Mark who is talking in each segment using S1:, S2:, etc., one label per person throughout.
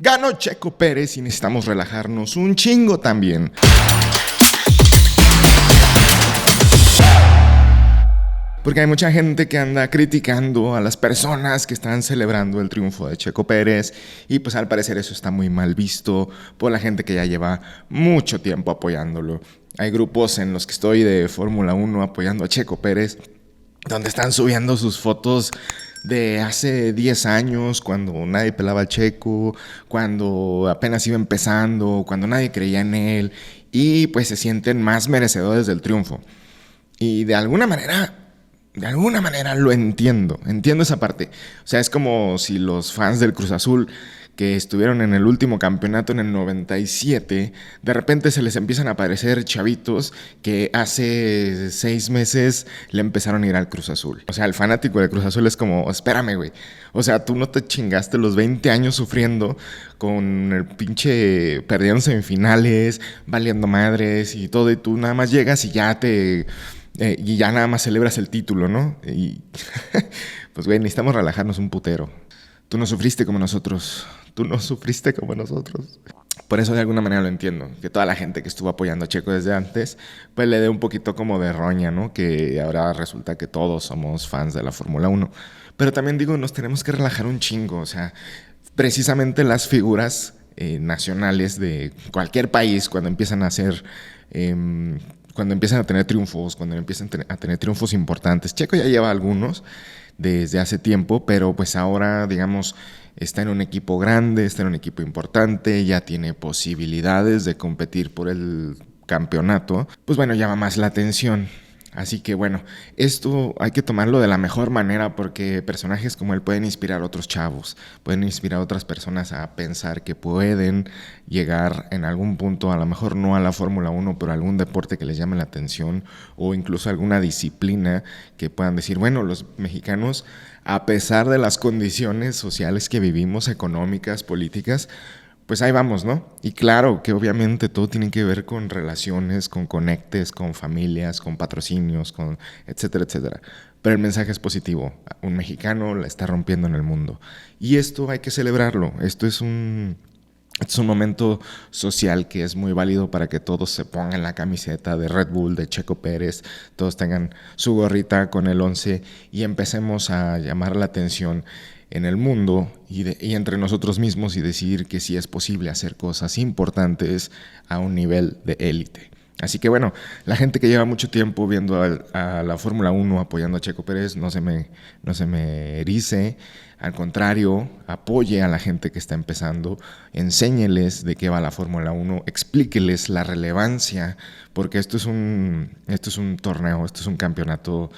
S1: Ganó Checo Pérez y necesitamos relajarnos un chingo también. Porque hay mucha gente que anda criticando a las personas que están celebrando el triunfo de Checo Pérez y pues al parecer eso está muy mal visto por la gente que ya lleva mucho tiempo apoyándolo. Hay grupos en los que estoy de Fórmula 1 apoyando a Checo Pérez donde están subiendo sus fotos de hace 10 años, cuando nadie pelaba al Checo, cuando apenas iba empezando, cuando nadie creía en él y pues se sienten más merecedores del triunfo. Y de alguna manera lo entiendo esa parte. O sea, es como si los fans del Cruz Azul que estuvieron en el último campeonato en el 97, de repente se les empiezan a aparecer chavitos que hace 6 meses le empezaron a ir al Cruz Azul. O sea, el fanático del Cruz Azul es como, espérame, güey. O sea, tú no te chingaste los 20 años sufriendo con el pinche perdieron semifinales, valiendo madres y todo, y tú nada más llegas y y ya nada más celebras el título, ¿no? Y pues, güey, necesitamos relajarnos un putero. Tú no sufriste como nosotros. Por eso de alguna manera lo entiendo. Que toda la gente que estuvo apoyando a Checo desde antes, pues le dé un poquito como de roña, ¿no? Que ahora resulta que todos somos fans de la Fórmula 1. Pero también digo, nos tenemos que relajar un chingo. O sea, precisamente las figuras nacionales de cualquier país, cuando empiezan a hacer... cuando empiezan a tener triunfos, cuando empiezan a tener triunfos importantes. Checo ya lleva algunos desde hace tiempo, pero pues ahora, digamos, está en un equipo grande, está en un equipo importante, ya tiene posibilidades de competir por el campeonato. Pues bueno, llama más la atención. Así que bueno, esto hay que tomarlo de la mejor manera porque personajes como él pueden inspirar a otros chavos, pueden inspirar a otras personas a pensar que pueden llegar en algún punto, a lo mejor no a la Fórmula 1, pero a algún deporte que les llame la atención o incluso alguna disciplina que puedan decir, bueno, los mexicanos, a pesar de las condiciones sociales que vivimos, económicas, políticas, pues ahí vamos, ¿no? Y claro que obviamente todo tiene que ver con relaciones, con conectes, con familias, con patrocinios, con etcétera, etcétera. Pero el mensaje es positivo. Un mexicano la está rompiendo en el mundo. Y esto hay que celebrarlo. Esto es un momento social que es muy válido para que todos se pongan la camiseta de Red Bull, de Checo Pérez, todos tengan su gorrita con el 11 y empecemos a llamar la atención en el mundo y entre nosotros mismos y decir que sí es posible hacer cosas importantes a un nivel de élite. Así que bueno, la gente que lleva mucho tiempo viendo a la Fórmula 1 apoyando a Checo Pérez no se me erice, al contrario, apoye a la gente que está empezando, enséñeles de qué va la Fórmula 1, explíqueles la relevancia, porque esto es un torneo, esto es un campeonato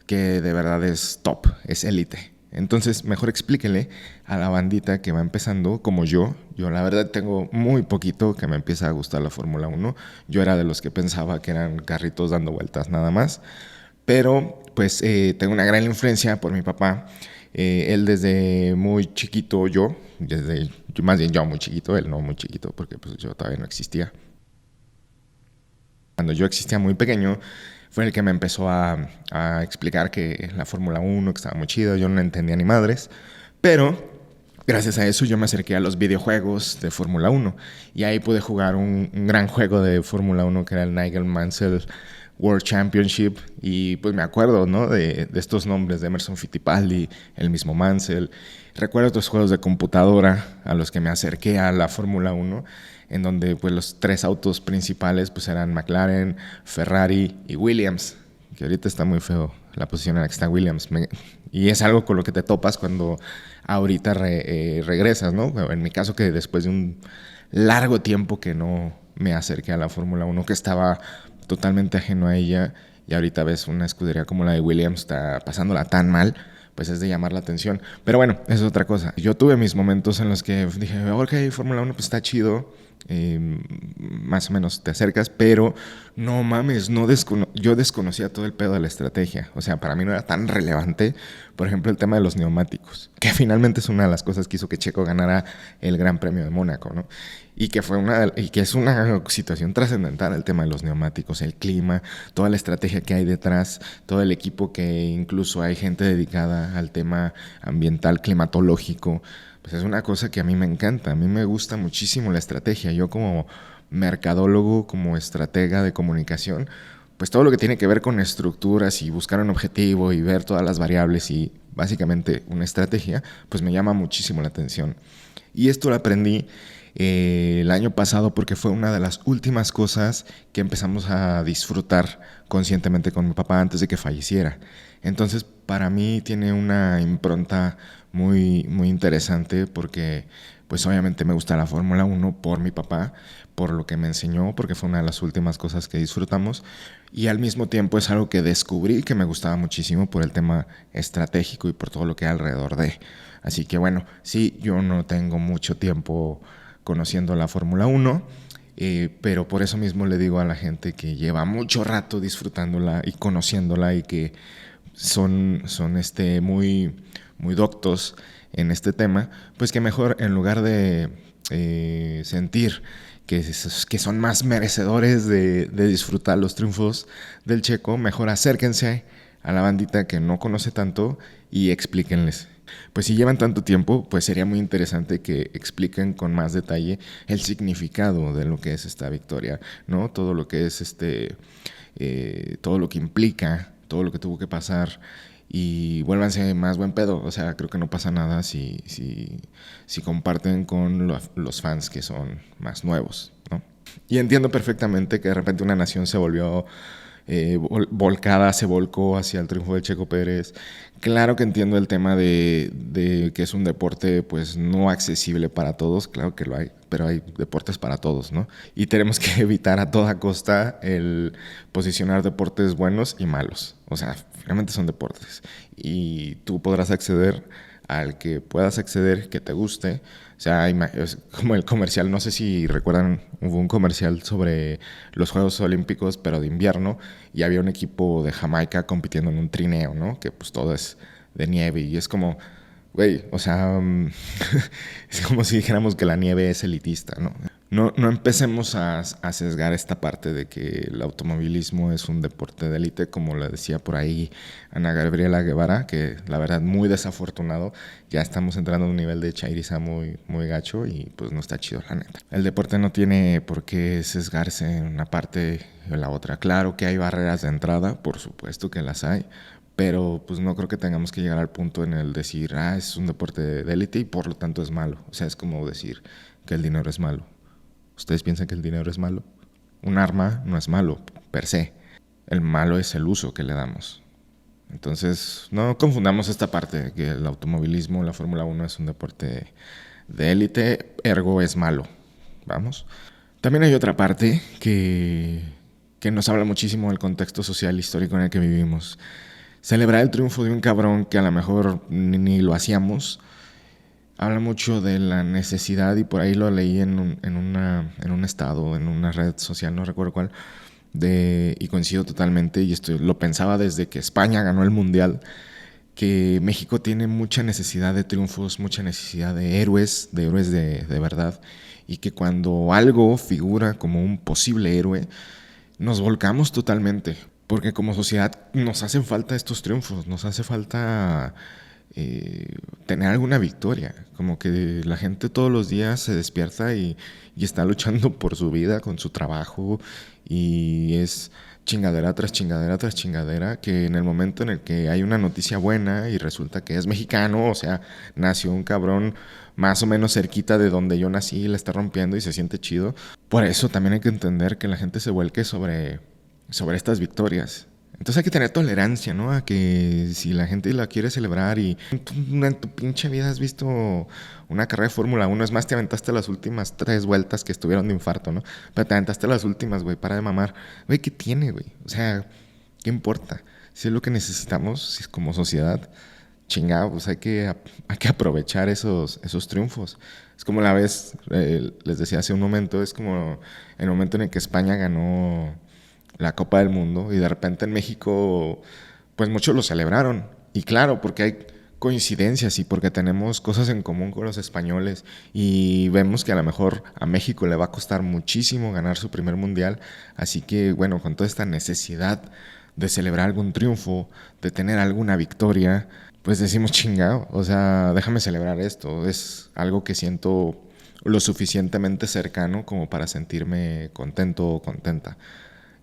S1: que de verdad es top, es élite. Entonces, mejor explíquele a la bandita que va empezando, como yo. Yo, la verdad, tengo muy poquito que me empieza a gustar la Fórmula 1. Yo era de los que pensaba que eran carritos dando vueltas nada más. Pero, pues, tengo una gran influencia por mi papá. Él desde muy chiquito, más bien yo muy chiquito, él no muy chiquito, porque pues, yo todavía no existía. Cuando yo existía muy pequeño, fue el que me empezó a explicar que la Fórmula 1, que estaba muy chido, yo no entendía ni madres, pero gracias a eso yo me acerqué a los videojuegos de Fórmula 1 y ahí pude jugar un gran juego de Fórmula 1 que era el Nigel Mansell World Championship y pues me acuerdo, ¿no? de estos nombres de Emerson Fittipaldi, el mismo Mansell. Recuerdo otros juegos de computadora a los que me acerqué a la Fórmula 1 en donde pues los 3 autos principales pues eran McLaren, Ferrari y Williams, que ahorita está muy feo la posición en la que está Williams, y es algo con lo que te topas cuando ahorita regresas, ¿no? En mi caso que después de un largo tiempo que no me acerqué a la Fórmula 1, que estaba totalmente ajeno a ella, y ahorita ves una escudería como la de Williams está pasándola tan mal, pues es de llamar la atención. Pero bueno, eso es otra cosa. Yo tuve mis momentos en los que dije, ok, Fórmula 1 pues está chido, más o menos te acercas, pero no mames, yo desconocía todo el pedo de la estrategia. O sea, para mí no era tan relevante, por ejemplo, el tema de los neumáticos, que finalmente es una de las cosas que hizo que Checo ganara el Gran Premio de Mónaco, ¿no? Y que es una situación trascendental el tema de los neumáticos, el clima, toda la estrategia que hay detrás, todo el equipo que incluso hay gente dedicada al tema ambiental, climatológico, pues es una cosa que a mí me encanta. A mí me gusta muchísimo la estrategia. Yo como mercadólogo, como estratega de comunicación, pues todo lo que tiene que ver con estructuras y buscar un objetivo y ver todas las variables y básicamente una estrategia, pues me llama muchísimo la atención. Y esto lo aprendí el año pasado porque fue una de las últimas cosas que empezamos a disfrutar conscientemente con mi papá antes de que falleciera. Entonces, para mí tiene una impronta muy interesante porque, pues obviamente me gusta la Fórmula 1 por mi papá, por lo que me enseñó, porque fue una de las últimas cosas que disfrutamos. Y al mismo tiempo es algo que descubrí que me gustaba muchísimo por el tema estratégico y por todo lo que hay alrededor de. Así que bueno, sí, yo no tengo mucho tiempo conociendo la Fórmula 1, pero por eso mismo le digo a la gente que lleva mucho rato disfrutándola y conociéndola y que son muy doctos en este tema, pues que mejor en lugar de sentir que son más merecedores de disfrutar los triunfos del Checo, mejor acérquense a la bandita que no conoce tanto y explíquenles. Pues si llevan tanto tiempo, pues sería muy interesante que expliquen con más detalle el significado de lo que es esta victoria, ¿no? Todo lo que es todo lo que implica, todo lo que tuvo que pasar y vuélvanse más buen pedo. O sea, creo que no pasa nada si comparten con los fans que son más nuevos, ¿no? Y entiendo perfectamente que de repente una nación se volvió volcada, se volcó hacia el triunfo de Checo Pérez. Claro que entiendo el tema de que es un deporte pues no accesible para todos, claro que lo hay, pero hay deportes para todos, ¿no? Y tenemos que evitar a toda costa el posicionar deportes buenos y malos. O sea, finalmente son deportes. Y tú podrás acceder al que puedas acceder, que te guste. O sea, es como el comercial, no sé si recuerdan, hubo un comercial sobre los Juegos Olímpicos, pero de invierno, y había un equipo de Jamaica compitiendo en un trineo, ¿no? Que pues todo es de nieve y es como, güey, o sea, es como si dijéramos que la nieve es elitista, ¿no? No empecemos a sesgar esta parte de que el automovilismo es un deporte de élite, como le decía por ahí Ana Gabriela Guevara, que la verdad muy desafortunado, ya estamos entrando a un nivel de chairiza muy gacho y pues no está chido la neta. El deporte no tiene por qué sesgarse en una parte o en la otra. Claro que hay barreras de entrada, por supuesto que las hay, pero pues no creo que tengamos que llegar al punto en el decir, es un deporte de élite y por lo tanto es malo. O sea, es como decir que el dinero es malo. ¿Ustedes piensan que el dinero es malo? Un arma no es malo, per se. El malo es el uso que le damos. Entonces, no confundamos esta parte, que el automovilismo, la Fórmula 1 es un deporte de élite, ergo es malo. ¿Vamos? También hay otra parte que nos habla muchísimo del contexto social histórico en el que vivimos. Celebrar el triunfo de un cabrón que a lo mejor ni lo hacíamos, habla mucho de la necesidad, y por ahí lo leí en un estado, en una red social, no recuerdo cuál, y coincido totalmente, y esto lo pensaba desde que España ganó el Mundial, que México tiene mucha necesidad de triunfos, mucha necesidad de héroes de verdad, y que cuando algo figura como un posible héroe, nos volcamos totalmente, porque como sociedad nos hacen falta estos triunfos, nos hace falta tener alguna victoria, como que la gente todos los días se despierta y está luchando por su vida, con su trabajo, y es chingadera tras chingadera tras chingadera, que en el momento en el que hay una noticia buena y resulta que es mexicano, o sea, nació un cabrón más o menos cerquita de donde yo nací y la está rompiendo y se siente chido. Por eso también hay que entender que la gente se vuelque sobre estas victorias. Entonces hay que tener tolerancia, ¿no? A que si la gente la quiere celebrar y en tu pinche vida has visto una carrera de Fórmula 1, es más, te aventaste las últimas 3 vueltas que estuvieron de infarto, ¿no? Pero te aventaste las últimas, güey, para de mamar. Güey, ¿qué tiene, güey? O sea, ¿qué importa? Si es lo que necesitamos, si es como sociedad, chingado, pues hay que aprovechar esos triunfos. Es como la vez, les decía hace un momento, es como el momento en el que España ganó la Copa del Mundo y de repente en México pues muchos lo celebraron, y claro, porque hay coincidencias y porque tenemos cosas en común con los españoles y vemos que a lo mejor a México le va a costar muchísimo ganar su primer mundial, así que bueno, con toda esta necesidad de celebrar algún triunfo, de tener alguna victoria, pues decimos chingado, o sea, déjame celebrar esto. Es algo que siento lo suficientemente cercano como para sentirme contento o contenta.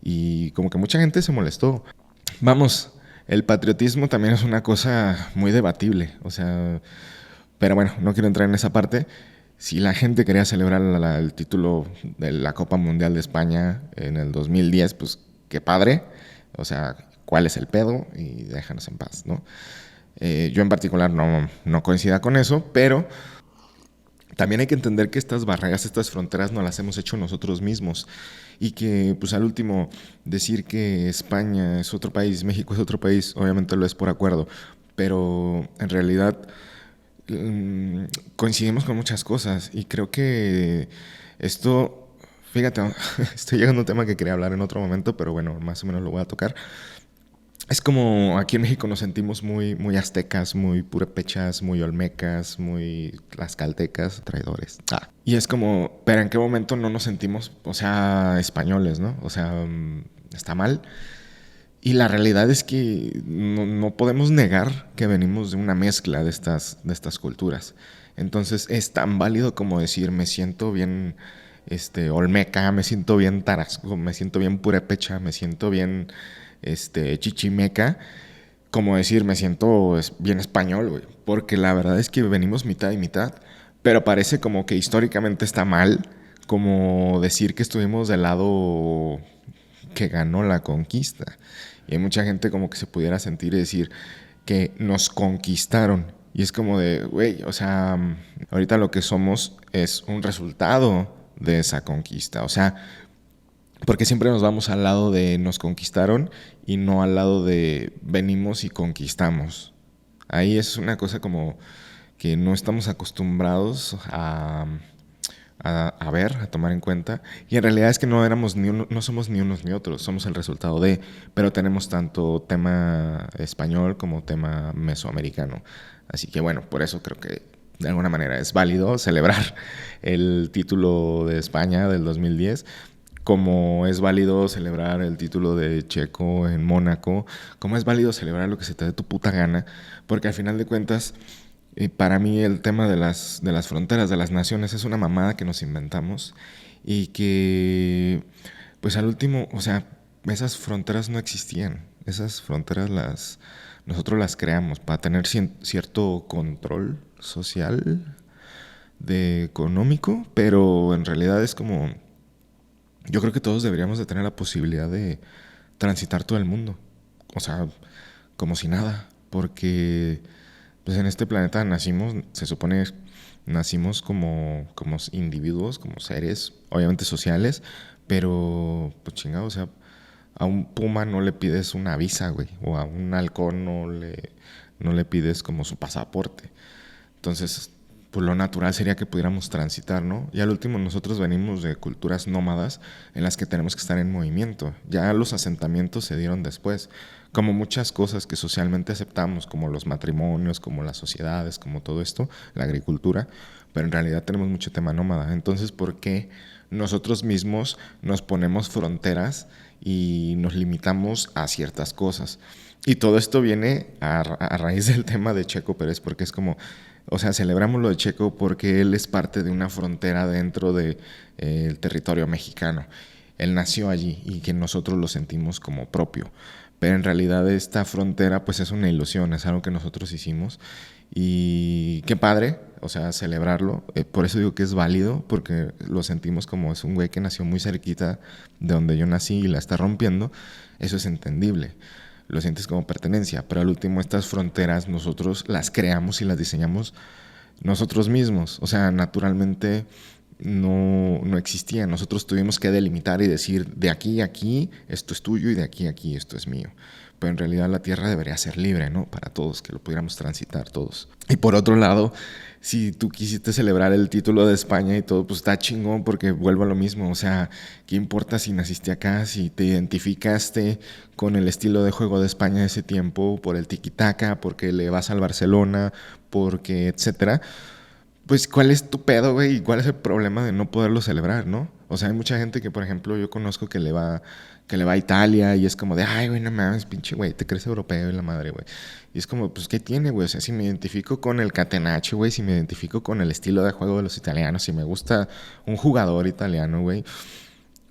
S1: Y como que mucha gente se molestó. Vamos, el patriotismo también es una cosa muy debatible, o sea, pero bueno, no quiero entrar en esa parte. Si la gente quería celebrar el título de la Copa Mundial de España en el 2010, pues qué padre. O sea, ¿cuál es el pedo? Y déjanos en paz, ¿no? Yo en particular no coincida con eso, pero también hay que entender que estas barreras, estas fronteras no las hemos hecho nosotros mismos y que pues al último decir que España es otro país, México es otro país, obviamente lo es por acuerdo, pero en realidad coincidimos con muchas cosas y creo que esto, fíjate, estoy llegando a un tema que quería hablar en otro momento, pero bueno, más o menos lo voy a tocar. Es como aquí en México nos sentimos muy aztecas, muy purépechas, muy olmecas, muy tlaxcaltecas, traidores. Y es como, pero ¿en qué momento no nos sentimos, o sea, españoles, ¿no? O sea, está mal. Y la realidad es que no podemos negar que venimos de una mezcla de estas culturas. Entonces es tan válido como decir, me siento bien olmeca, me siento bien tarasco, me siento bien purépecha, me siento bien chichimeca, como decir, me siento bien español, güey. Porque la verdad es que venimos mitad y mitad. Pero parece como que históricamente está mal, como decir que estuvimos del lado que ganó la conquista. Y hay mucha gente como que se pudiera sentir y decir que nos conquistaron. Y es como de, güey, o sea, ahorita lo que somos es un resultado de esa conquista. O sea, porque siempre nos vamos al lado de nos conquistaron y no al lado de venimos y conquistamos. Ahí es una cosa como que no estamos acostumbrados a ver, a tomar en cuenta. Y en realidad es que no éramos no somos ni unos ni otros, somos el resultado de, pero tenemos tanto tema español como tema mesoamericano. Así que bueno, por eso creo que de alguna manera es válido celebrar el título de España del 2010, como es válido celebrar el título de Checo en Mónaco, como es válido celebrar lo que se te dé tu puta gana, porque al final de cuentas, para mí el tema de las fronteras, de las naciones, es una mamada que nos inventamos y que, pues al último, o sea, esas fronteras no existían, esas fronteras nosotros las creamos para tener cierto control social, de económico, pero en realidad es como yo creo que todos deberíamos de tener la posibilidad de transitar todo el mundo. O sea, como si nada. Porque pues en este planeta nacimos, se supone, nacimos como individuos, como seres, obviamente sociales, pero pues chingado, o sea, a un puma no le pides una visa, güey, o a un halcón no le pides como su pasaporte. Entonces, pues lo natural sería que pudiéramos transitar, ¿no? Y al último nosotros venimos de culturas nómadas en las que tenemos que estar en movimiento. Ya los asentamientos se dieron después, como muchas cosas que socialmente aceptamos, como los matrimonios, como las sociedades, como todo esto, la agricultura, pero en realidad tenemos mucho tema nómada. Entonces, ¿por qué nosotros mismos nos ponemos fronteras y nos limitamos a ciertas cosas? Y todo esto viene a raíz del tema de Checo Pérez, porque es como, o sea, celebramos lo de Checo porque él es parte de una frontera dentro del territorio mexicano. Él nació allí y que nosotros lo sentimos como propio. Pero en realidad esta frontera pues es una ilusión, es algo que nosotros hicimos. Y qué padre, o sea, celebrarlo. Por eso digo que es válido, porque lo sentimos como es un güey que nació muy cerquita de donde yo nací y la está rompiendo. Eso es entendible, lo sientes como pertenencia, pero al último estas fronteras nosotros las creamos y las diseñamos nosotros mismos, o sea, naturalmente no existían, nosotros tuvimos que delimitar y decir de aquí a aquí esto es tuyo y de aquí a aquí esto es mío, pero en realidad la tierra debería ser libre, ¿no? Para todos, que lo pudiéramos transitar todos. Y por otro lado, si tú quisiste celebrar el título de España y todo, pues está chingón porque vuelvo a lo mismo. O sea, ¿qué importa si naciste acá, si te identificaste con el estilo de juego de España de ese tiempo, por el tiki-taka, porque le vas al Barcelona, porque etcétera? Pues, ¿cuál es tu pedo, güey? ¿Y cuál es el problema de no poderlo celebrar, no? O sea, hay mucha gente que, por ejemplo, yo conozco que le va a Italia y es como de, ay, güey, no mames, pinche güey, te crees europeo y la madre, güey. Y es como, pues, ¿qué tiene, güey? O sea, si me identifico con el catenaccio, güey, si me identifico con el estilo de juego de los italianos, si me gusta un jugador italiano, güey,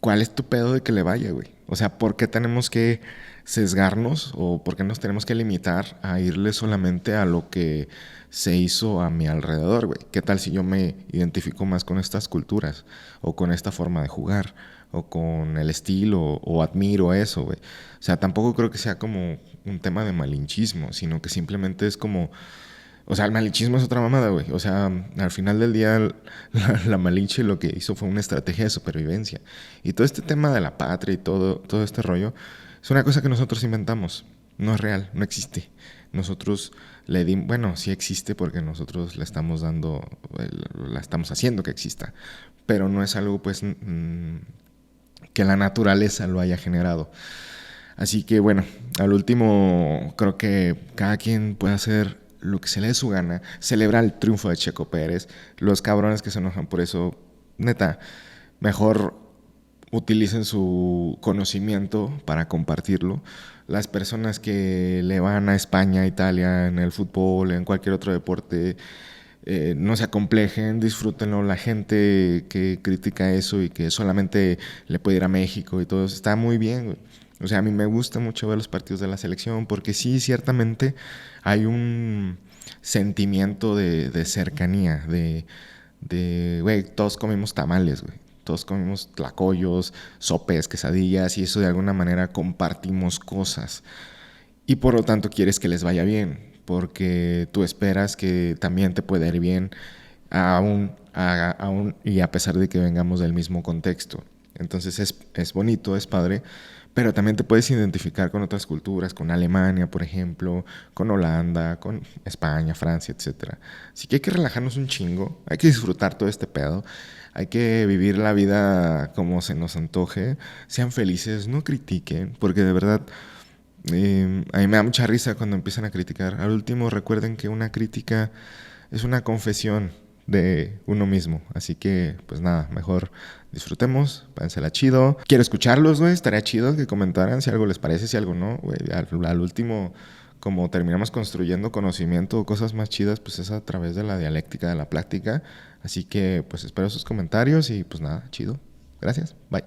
S1: ¿cuál es tu pedo de que le vaya, güey? O sea, ¿por qué tenemos que sesgarnos o por qué nos tenemos que limitar a irle solamente a lo que se hizo a mi alrededor, güey? ¿Qué tal si yo me identifico más con estas culturas o con esta forma de jugar o con el estilo o admiro eso, güey? O sea, tampoco creo que sea como un tema de malinchismo, sino que simplemente es como... O sea, el malinchismo es otra mamada, güey. O sea, al final del día, la Malinche lo que hizo fue una estrategia de supervivencia. Y todo este tema de la patria y todo este rollo es una cosa que nosotros inventamos. No es real, no existe. Nosotros le dimos, bueno, sí existe porque nosotros le estamos dando, la estamos haciendo que exista. Pero no es algo, pues, que la naturaleza lo haya generado. Así que bueno, al último creo que cada quien puede hacer lo que se le dé su gana, celebra el triunfo de Checo Pérez. Los cabrones que se enojan por eso, neta, mejor utilicen su conocimiento para compartirlo. Las personas que le van a España, Italia, en el fútbol, en cualquier otro deporte, no se acomplejen, disfrútenlo. La gente que critica eso y que solamente le puede ir a México y todo eso, está muy bien, güey. O sea, a mí me gusta mucho ver los partidos de la selección porque sí, ciertamente hay un sentimiento de cercanía, güey, todos comimos tamales, güey. Todos comimos tlacoyos, sopes, quesadillas y eso de alguna manera compartimos cosas. Y por lo tanto quieres que les vaya bien, porque tú esperas que también te pueda ir bien aún y a pesar de que vengamos del mismo contexto. Entonces es bonito, es padre, pero también te puedes identificar con otras culturas, con Alemania, por ejemplo, con Holanda, con España, Francia, etcétera. Así que hay que relajarnos un chingo, hay que disfrutar todo este pedo, hay que vivir la vida como se nos antoje, sean felices, no critiquen, porque de verdad a mí me da mucha risa cuando empiezan a criticar. Al último recuerden que una crítica es una confesión de uno mismo. Así que, pues nada, mejor disfrutemos, pásensela chido. Quiero escucharlos, güey. Estaría chido que comentaran si algo les parece, si algo no, güey. Al último, como terminamos construyendo conocimiento o cosas más chidas, pues es a través de la dialéctica, de la plática. Así que, pues espero sus comentarios y pues nada, chido. Gracias. Bye.